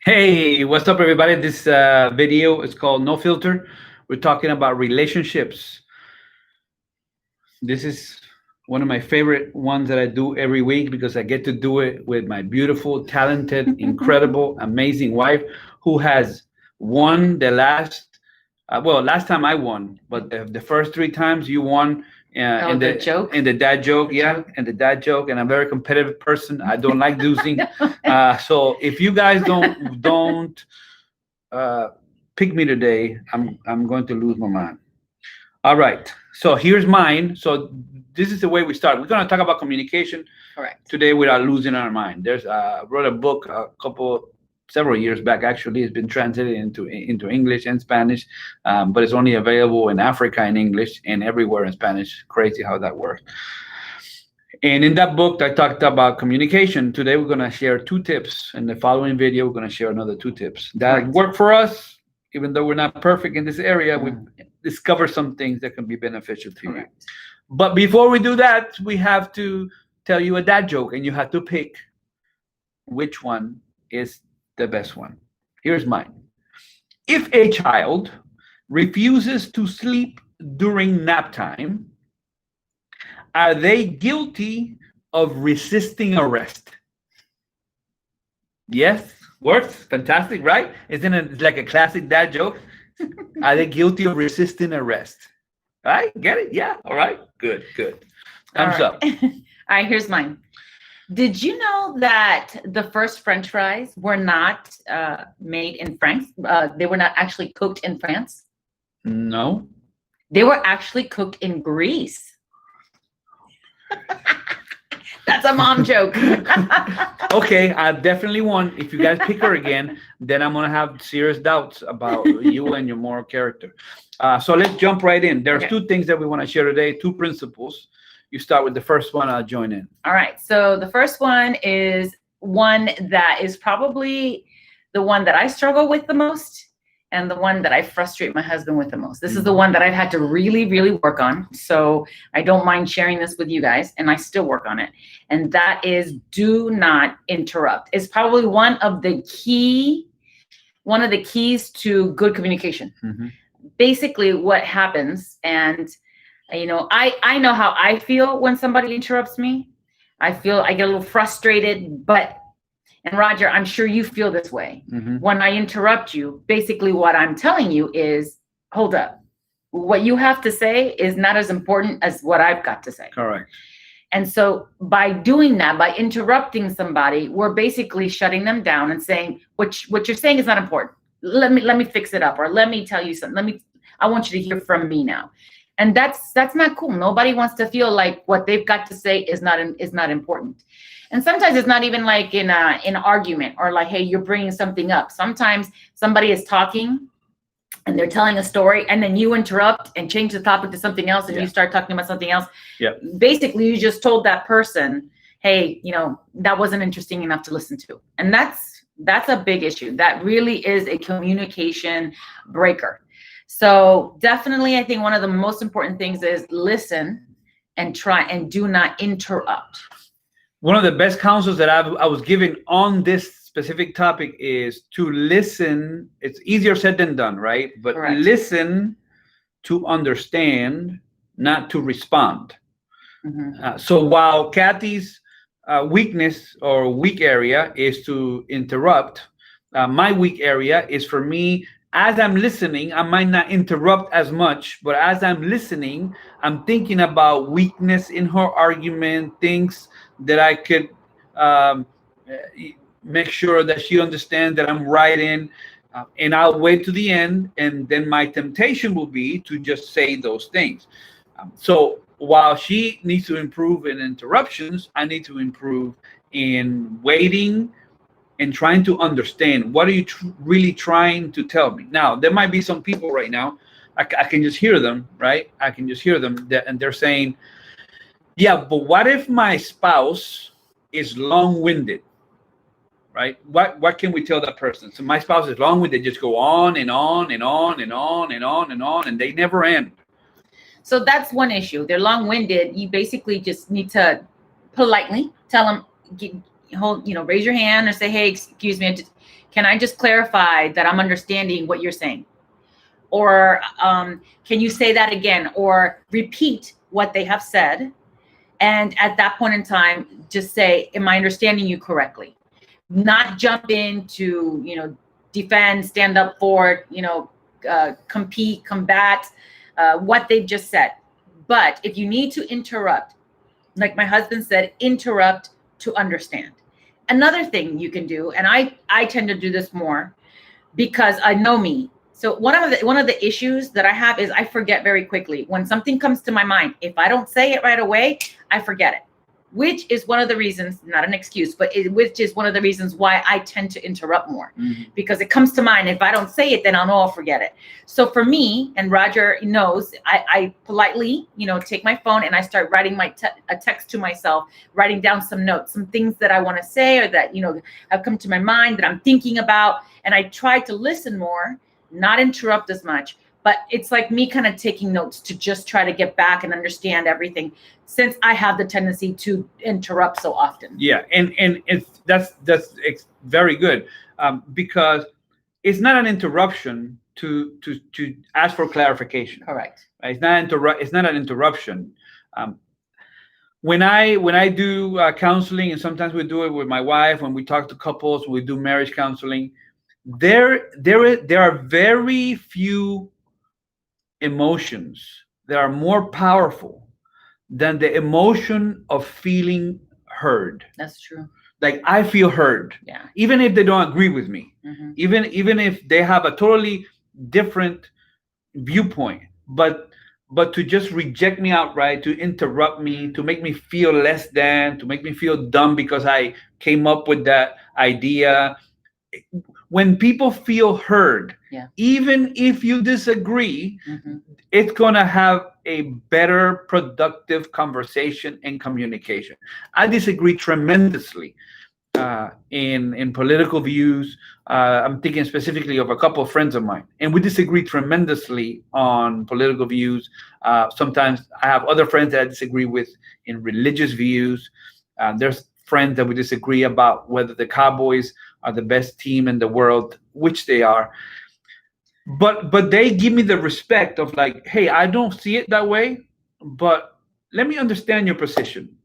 Hey, what's up, everybody? This video is called No Filter. We're talking about relationships. This is one of my favorite ones that I do every week because I get to do it with my beautiful, talented, incredible, amazing wife who has won the last time I won, but the first three times you won Oh, the joke? in the dad joke, The yeah, joke? and the dad joke. And I'm a very competitive person. I don't like losing. So if you guys don't uh, pick me today, I'm going to lose my mind. All right. So here's mine. So this is the way we start. We're going to talk about communication Correct. today without losing our mind. I wrote a book several years back. Actually, it's been translated into English and Spanish, but it's only available in Africa in English and everywhere in Spanish. Crazy how that works. And in that book, I talked about communication. Today, we're going to share two tips. In the following video, we're going to share another two tips that Correct. work for us. Even though we're not perfect in this area, we Mm. discover some things that can be beneficial to you. Correct. But before we do that, we have to tell you a dad joke, and you have to pick which one is the best one. Here's mine. If a child refuses to sleep during nap time, are they guilty of resisting arrest? Yes, works. Fantastic, right? Isn't it like a classic dad joke? Are they guilty of resisting arrest? Right? Get it? Yeah. All right. Good, good. All Thumbs right. up. All right, here's mine. Did you know that the first French fries were not made in France? They were not actually cooked in France. No. They were actually cooked in Greece. That's a mom joke. Okay, I definitely won. If you guys pick her again, then I'm gonna have serious doubts about you and your moral character. So let's jump right in. There's Okay. two things that we want to share today, two principles. You start with the first one, I'll join in. All right. So the first one is one that is probably the one that I struggle with the most and the one that I frustrate my husband with the most. This is the one that I've had to really, really work on. So I don't mind sharing this with you guys, and I still work on it. And that is do not interrupt. It's probably one of the keys to good communication. Mm-hmm. Basically what happens, and I know how I feel when somebody interrupts me. I get a little frustrated, and Roger, I'm sure you feel this way. Mm-hmm. When I interrupt you, basically what I'm telling you is, hold up. What you have to say is not as important as what I've got to say. Correct. And so by doing that, by interrupting somebody, we're basically shutting them down and saying, what you're saying is not important. Let me fix it up, or let me tell you something. I want you to hear from me now. And that's not cool. Nobody wants to feel like what they've got to say is not important. And sometimes it's not even like in an argument or like, hey, you're bringing something up. Sometimes somebody is talking and they're telling a story, and then you interrupt and change the topic to something else, and you start talking about something else. Yeah. Basically, you just told that person, hey, that wasn't interesting enough to listen to. And that's a big issue. That really is a communication breaker. So definitely, I think one of the most important things is listen and try and do not interrupt. One of the best counsels that I was given on this specific topic is to listen. It's easier said than done, right? But Correct. listen to understand, not to respond. Mm-hmm. So while Kathy's weakness or weak area is to interrupt, my weak area is for me. As I'm listening, I might not interrupt as much, but as I'm listening, I'm thinking about weakness in her argument, things that I could make sure that she understands that I'm right in, and I'll wait to the end, and then my temptation will be to just say those things. So while she needs to improve in interruptions, I need to improve in waiting and trying to understand what are you really trying to tell me. Now, there might be some people right now, I can just hear them, right? I can just hear them, and they're saying, yeah, but what if my spouse is long-winded, right? What can we tell that person? So my spouse is long-winded, just go on and on and on and on and on and on, and they never end. So that's one issue. They're long-winded. You basically just need to politely tell them, raise your hand or say, hey, excuse me, can I just clarify that I'm understanding what you're saying? Or can you say that again, or repeat what they have said? And at that point in time, just say, am I understanding you correctly? Not jump into, defend, stand up for, compete, combat what they've just said. But if you need to interrupt, like my husband said, interrupt to understand. Another thing you can do, and I tend to do this more because I know me. So one of the issues that I have is I forget very quickly. When something comes to my mind, if I don't say it right away, I forget it, which is one of the reasons, not an excuse, but which is one of the reasons why I tend to interrupt more, because it comes to mind. If I don't say it, then I'll forget it. So for me, and Roger knows, I politely, take my phone and I start writing a text to myself, writing down some notes, some things that I want to say or that, have come to my mind that I'm thinking about. And I try to listen more, not interrupt as much, but it's like me kind of taking notes to just try to get back and understand everything, since I have the tendency to interrupt so often. Yeah, and that's very good, because it's not an interruption to ask for clarification. Correct. Right? It's not an interruption. When I do counseling, and sometimes we do it with my wife, when we talk to couples, we do marriage counseling. There are very few emotions that are more powerful than the emotion of feeling heard. That's true. Like, I feel heard. Yeah. Even if they don't agree with me, even if they have a totally different viewpoint, but to just reject me outright, to interrupt me, to make me feel less than, to make me feel dumb because I came up with that idea. When people feel heard, even if you disagree, it's going to have a better, productive conversation and communication. I disagree tremendously in political views. I'm thinking specifically of a couple of friends of mine, and we disagree tremendously on political views. Sometimes I have other friends that I disagree with in religious views. There's friends that we disagree about whether the Cowboys are the best team in the world, which they are. But they give me the respect of like, hey, I don't see it that way, but let me understand your position.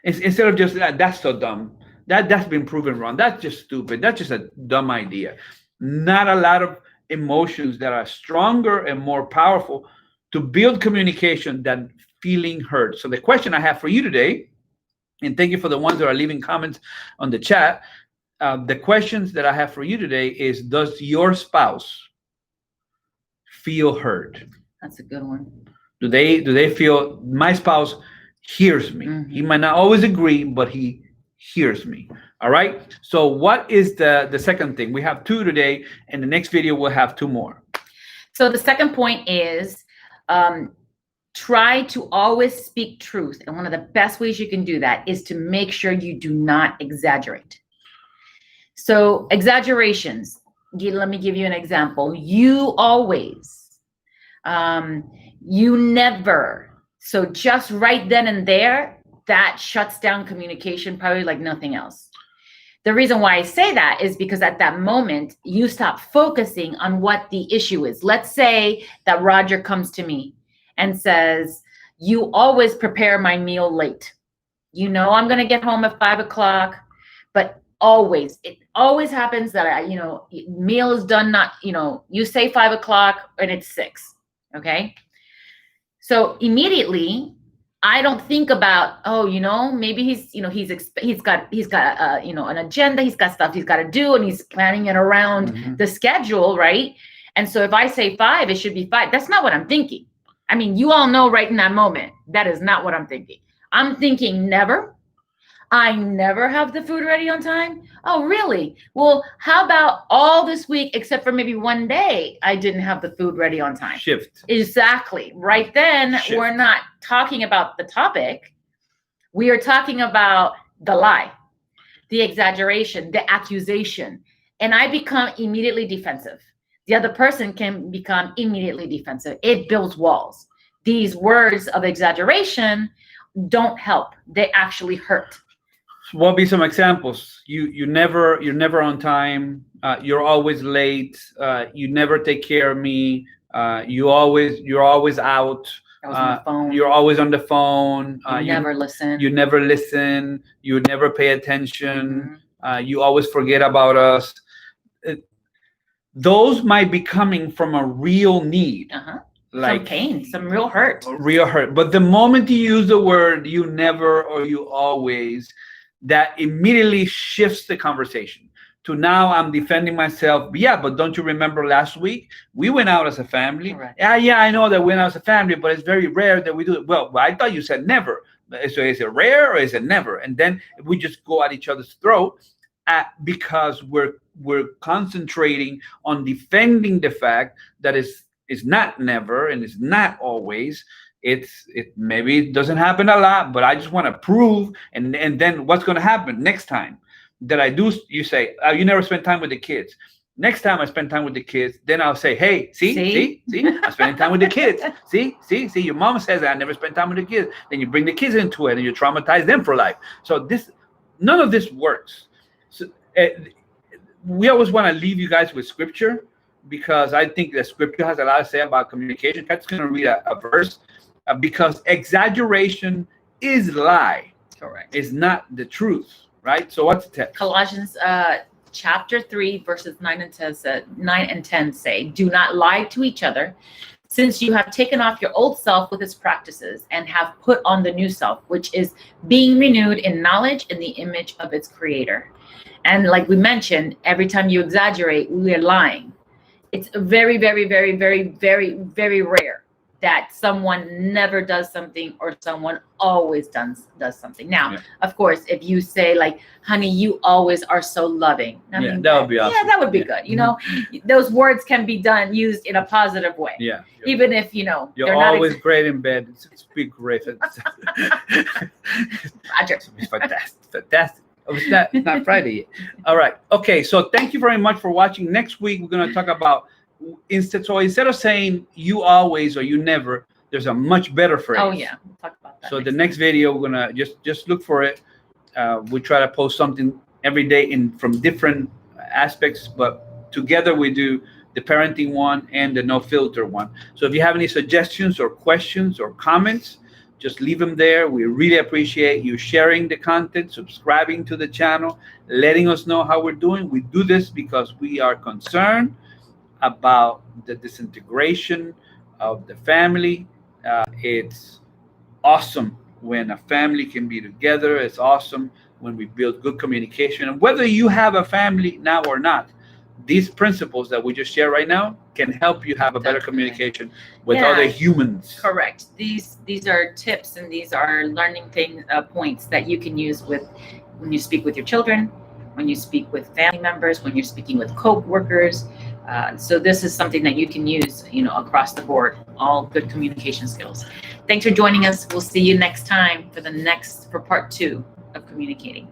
Instead of just that's so dumb, that's been proven wrong, that's just stupid, that's just a dumb idea. Not a lot of emotions that are stronger and more powerful to build communication than feeling heard. So the question I have for you today, and thank you for the ones that are leaving comments on the chat. The questions that I have for you today is, does your spouse feel heard? That's a good one. Do they feel my spouse hears me? He might not always agree, but he hears me. All right. So what is the second thing? We have 2 today, and the next video we'll have 2 more. So the second point is, try to always speak truth. And one of the best ways you can do that is to make sure you do not exaggerate. So exaggerations, let me give you an example. You always, you never. So just right then and there, that shuts down communication probably like nothing else. The reason why I say that is because at that moment, you stop focusing on what the issue is. Let's say that Roger comes to me and says, you always prepare my meal late. I'm going to get home at 5 o'clock, but it always happens that meal is done, not, you say 5 o'clock and it's 6. Okay. So immediately I don't think about, maybe he's got an agenda. He's got stuff he's got to do, and he's planning it around the schedule. Right. And so if I say 5, it should be 5. That's not what I'm thinking. I mean, you all know right in that moment, that is not what I'm thinking. I'm thinking never. I never have the food ready on time. Oh, really? Well, how about all this week, except for maybe one day, I didn't have the food ready on time. Shift. Exactly. Right then, Shift. We're not talking about the topic. We are talking about the lie, the exaggeration, the accusation. And I become immediately defensive. The other person can become immediately defensive. It builds walls. These words of exaggeration don't help. They actually hurt. What would be some examples? You're never on time. You're always late. You never take care of me. You're always out. I was on the phone. You're always on the phone. You never listen. You never listen. You never pay attention. Mhm. You always forget about us. Those might be coming from a real need. Like some pain, some real hurt. Real hurt. But the moment you use the word you never or you always, that immediately shifts the conversation to now I'm defending myself. Yeah, but don't you remember last week we went out as a family? Correct. Yeah, I know that we went out as a family, but it's very rare that we do it. Well, I thought you said never. So is it rare or is it never? And then we just go at each other's throat because we're concentrating on defending the fact that it's not never and it's not always. It maybe it doesn't happen a lot, but I just want to prove. And then what's going to happen next time that I do? You say, oh, you never spend time with the kids. Next time I spend time with the kids, then I'll say, hey, see, I'm spending time with the kids. See, your mom says I never spend time with the kids. Then you bring the kids into it and you traumatize them for life. So none of this works. So we always want to leave you guys with scripture, because I think that scripture has a lot to say about communication. Pat's going to read a verse, because exaggeration is lie. Correct. It's not the truth, right? So what's the text? Colossians chapter 3, verses 9 and 10 say, do not lie to each other, since you have taken off your old self with its practices and have put on the new self, which is being renewed in knowledge in the image of its creator. And like we mentioned, every time you exaggerate, we are lying. It's very, very, very, very, very, very rare that someone never does something or someone always does something. Now, Of course, if you say like, honey, you always are so loving. That would be awesome. Yeah, that would be good. You know, those words can be used in a positive way. Yeah. Even if, you're they're always not great in bed. It's be great. Roger. It's fantastic. Oh, it's not Friday yet. All right. Okay. So thank you very much for watching. Next week, we're going to talk about instead of saying you always or you never, there's a much better phrase. Oh yeah, we'll talk about that. So the next video, we're gonna just look for it. We try to post something every day from different aspects, but together we do the parenting one and the no filter one. So if you have any suggestions or questions or comments, just leave them there. We really appreciate you sharing the content, subscribing to the channel, letting us know how we're doing. We do this because we are concerned about the disintegration of the family. It's awesome when a family can be together. It's awesome when we build good communication. And whether you have a family now or not, these principles that we just share right now can help you have a better communication with other humans. Correct. These are tips and these are learning points that you can use when you speak with your children, when you speak with family members, when you're speaking with co-workers. So this is something that you can use, across the board, all good communication skills. Thanks for joining us. We'll see you next time for part 2 of communicating.